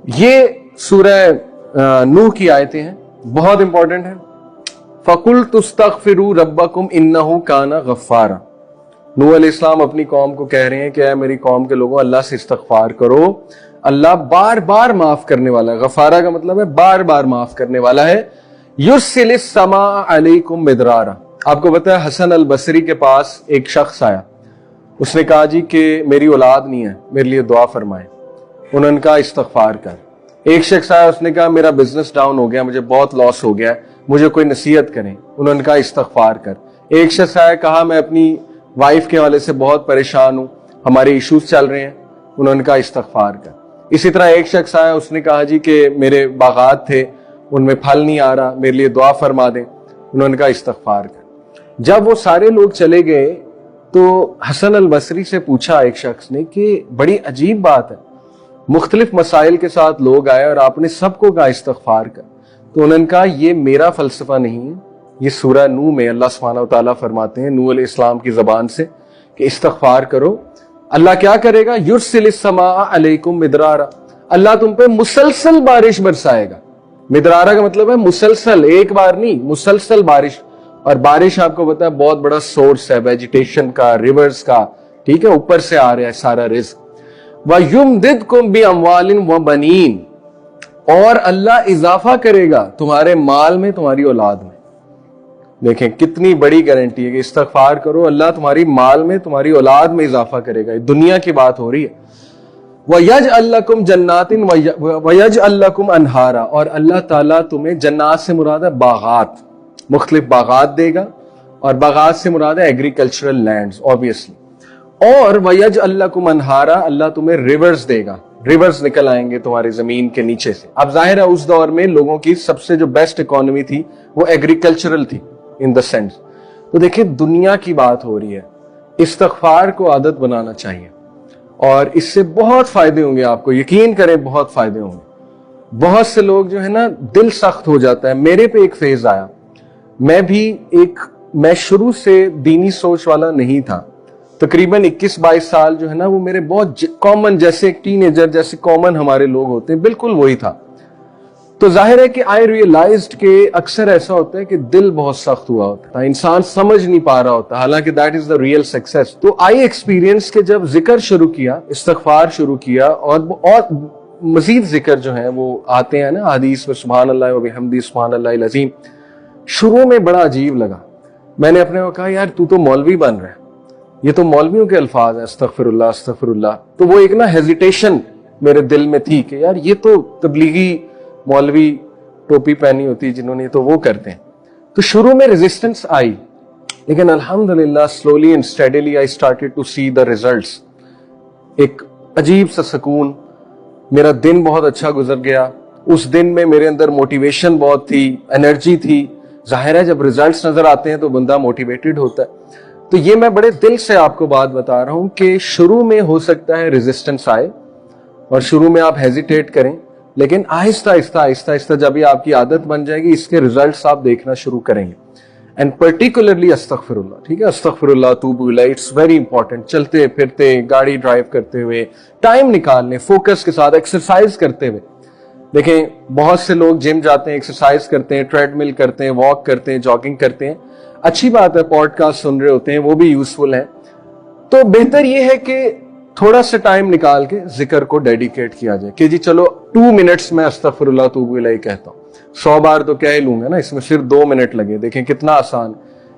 یہ سورہ نوح کی آیتیں ہیں, بہت امپورٹنٹ ہے. فَقُلْتُ اسْتَغْفِرُوا رَبَّكُمْ إِنَّهُ كَانَ غَفَّارًا. نوح علیہ السلام اپنی قوم کو کہہ رہے ہیں کہ اے میری قوم کے لوگوں, اللہ سے استغفار کرو, اللہ بار بار معاف کرنے والا ہے. غفارہ کا مطلب ہے بار بار معاف کرنے والا ہے. یُرْسِلِ السَّمَاءَ عَلَيْكُمْ مِدْرَارًا. آپ کو پتہ ہے حسن البصری کے پاس ایک شخص آیا, اس نے کہا جی کہ میری اولاد نہیں ہے, میرے لیے دعا فرمائیں. انہوں نے کہا استغفار کر. ایک شخص آیا, اس نے کہا میرا بزنس ڈاؤن ہو گیا, مجھے بہت لاس ہو گیا, مجھے کوئی نصیحت کریں. انہوں نے کہا استغفار کر. ایک شخص آیا, کہا میں اپنی وائف کے حوالے سے بہت پریشان ہوں, ہمارے ایشوز چل رہے ہیں. انہوں نے کہا استغفار کر. اسی طرح ایک شخص آیا, اس نے کہا جی کہ میرے باغات تھے, ان میں پھل نہیں آ رہا, میرے لیے دعا فرما دیں. انہوں نے کہا استغفار کر. جب وہ سارے لوگ چلے گئے تو حسن البصری سے پوچھا ایک شخص نے کہ بڑی عجیب بات ہے, مختلف مسائل کے ساتھ لوگ آئے اور آپ نے سب کو کہا استغفار کر. تو انہوں نے کہا یہ میرا فلسفہ نہیں ہے, یہ سورہ نوح میں اللہ سبحانہ و تعالیٰ فرماتے ہیں نوح علیہ السلام کی زبان سے کہ استغفار کرو. اللہ کیا کرے گا؟ یرسل السماء علیکم مدرارا, اللہ تم پہ مسلسل بارش برسائے گا. مدرارا کا مطلب ہے مسلسل, ایک بار نہیں, مسلسل بارش. اور بارش آپ کو پتا ہے بہت بڑا سورس ہے ویجیٹیشن کا, ریورز کا, ٹھیک ہے, اوپر سے آ رہا ہے سارا رزق. وَيُمْدِدْكُمْ بِأَمْوَالٍ وَبَنِينَ, اور اللہ اضافہ کرے گا تمہارے مال میں, تمہاری اولاد میں. دیکھیں کتنی بڑی گارنٹی ہے کہ استغفار کرو, اللہ تمہاری مال میں, تمہاری اولاد میں اضافہ کرے گا. دنیا کی بات ہو رہی ہے. وَيَجْعَلْ لَكُمْ جَنَّاتٍ وَيَجْعَلْ لَكُمْ أَنْهَارًا, اور اللہ تعالیٰ تمہیں, جنات سے مراد ہے باغات, مختلف باغات دے گا, اور باغات سے مراد ہے ایگریکلچرل لینڈز obviously. اور وَيَجْعَلْ لَكُمْ أَنْهَارًا, اللہ تمہیں ریورز دے گا, ریورز نکل آئیں گے تمہاری زمین کے نیچے سے. اب ظاہر ہے اس دور میں لوگوں کی سب سے جو بیسٹ اکانومی تھی وہ ایگریکلچرل تھی ان دا سینس. تو دیکھیں دنیا کی بات ہو رہی ہے, استغفار کو عادت بنانا چاہیے, اور اس سے بہت فائدے ہوں گے آپ کو, یقین کریں بہت فائدے ہوں گے. بہت سے لوگ جو ہے نا دل سخت ہو جاتا ہے. میرے پہ ایک فیز آیا, میں شروع سے دینی سوچ والا نہیں تھا, تقریباً 21-22 سال جو ہے نا وہ میرے بہت کامن, جیسے ایک ٹین ایجر جیسے کامن ہمارے لوگ ہوتے ہیں, بالکل وہی تھا. تو ظاہر ہے کہ آئی ریئلائزڈ کہ اکثر ایسا ہوتا ہے کہ دل بہت سخت ہوا ہوتا ہے, انسان سمجھ نہیں پا رہا ہوتا, حالانکہ that is the real success. تو آئی ایکسپیرینس کہ جب ذکر شروع کیا, استغفار شروع کیا, اور مزید ذکر جو ہیں وہ آتے ہیں نا حدیث میں, سبحان اللہ و بحمدہ سبحان اللہ العظیم. شروع میں بڑا عجیب لگا. میں نے اپنے کو کہا یار تو مولوی بن رہا ہے, یہ تو مولویوں کے الفاظ ہیں, استغفر اللہ استغفر اللہ. تو وہ ایک نا ہیزیٹیشن میرے دل میں تھی کہ یار یہ تو تبلیغی مولوی ٹوپی پہنی ہوتی جنہوں نے, تو وہ کرتے ہیں. تو شروع میں ریزسٹنس آئی, لیکن الحمدللہ slowly and steadily I started to see the results. ایک عجیب سا سکون, میرا دن بہت اچھا گزر گیا. اس دن میں میرے اندر موٹیویشن بہت تھی, انرجی تھی. ظاہر ہے جب ریزلٹس نظر آتے ہیں تو بندہ موٹیویٹڈ ہوتا ہے. تو یہ میں بڑے دل سے آپ کو بات بتا رہا ہوں کہ شروع میں ہو سکتا ہے ریزسٹنس آئے, اور شروع میں آپ ہیزیٹیٹ کریں, لیکن آہستہ آہستہ آہستہ آہستہ جب یہ آپ کی عادت بن جائے گی, اس کے ریزلٹس آپ دیکھنا شروع کریں گے. اینڈ پرٹیکولرلی استغفر اللہ, ٹھیک ہے, استغفر اللہ توب الیہ, اٹس ویری امپورٹنٹ. چلتے پھرتے, گاڑی ڈرائیو کرتے ہوئے ٹائم نکالنے, فوکس کے ساتھ ایکسرسائز کرتے ہوئے. دیکھیں بہت سے لوگ جم جاتے ہیں, ایکسرسائز کرتے ہیں, ٹریڈ مل کرتے ہیں, واک کرتے ہیں, جاگنگ کرتے ہیں, اچھی بات ہے, پوڈ کاسٹ سن رہے ہوتے ہیں, وہ بھی یوزفل ہیں. تو بہتر یہ ہے کہ تھوڑا سا ٹائم نکال کے ذکر کو ڈیڈیکیٹ کیا جائے کہ جی چلو 2 منٹس میں استغفر اللہ توب الیہ کہتا ہوں. 100 بار تو کہہ لوں گا نا, اس میں صرف 2 منٹ لگے. دیکھیں کتنا آسان.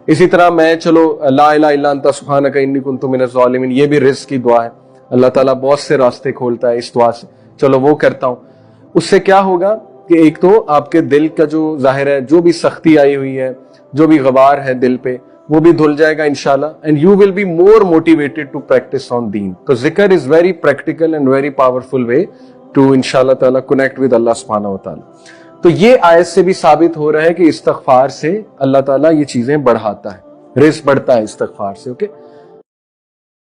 اسی طرح میں چلو لا الہ الا انت سبحانک انی کنت من الظالمین, یہ بھی رزق کی دعا ہے, اللہ تعالیٰ بہت سے راستے کھولتا ہے اس دعا سے, چلو وہ کرتا ہوں. اس سے کیا ہوگا کہ ایک تو آپ کے دل کا جو ظاہر ہے جو بھی سختی آئی ہوئی ہے, جو بھی غبار ہے دل پہ, وہ بھی دھل جائے گا انشاءاللہ. And you will be more motivated to practice on them. تو ذکر is very practical and very powerful way to انشاءاللہ تعالیٰ کنیکٹ ود اللہ سبحانہ و تعالیٰ. تو یہ آیت سے بھی ثابت ہو رہا ہے کہ استغفار سے اللہ تعالیٰ یہ چیزیں بڑھاتا ہے, رزق بڑھتا ہے استغفار سے. اوکے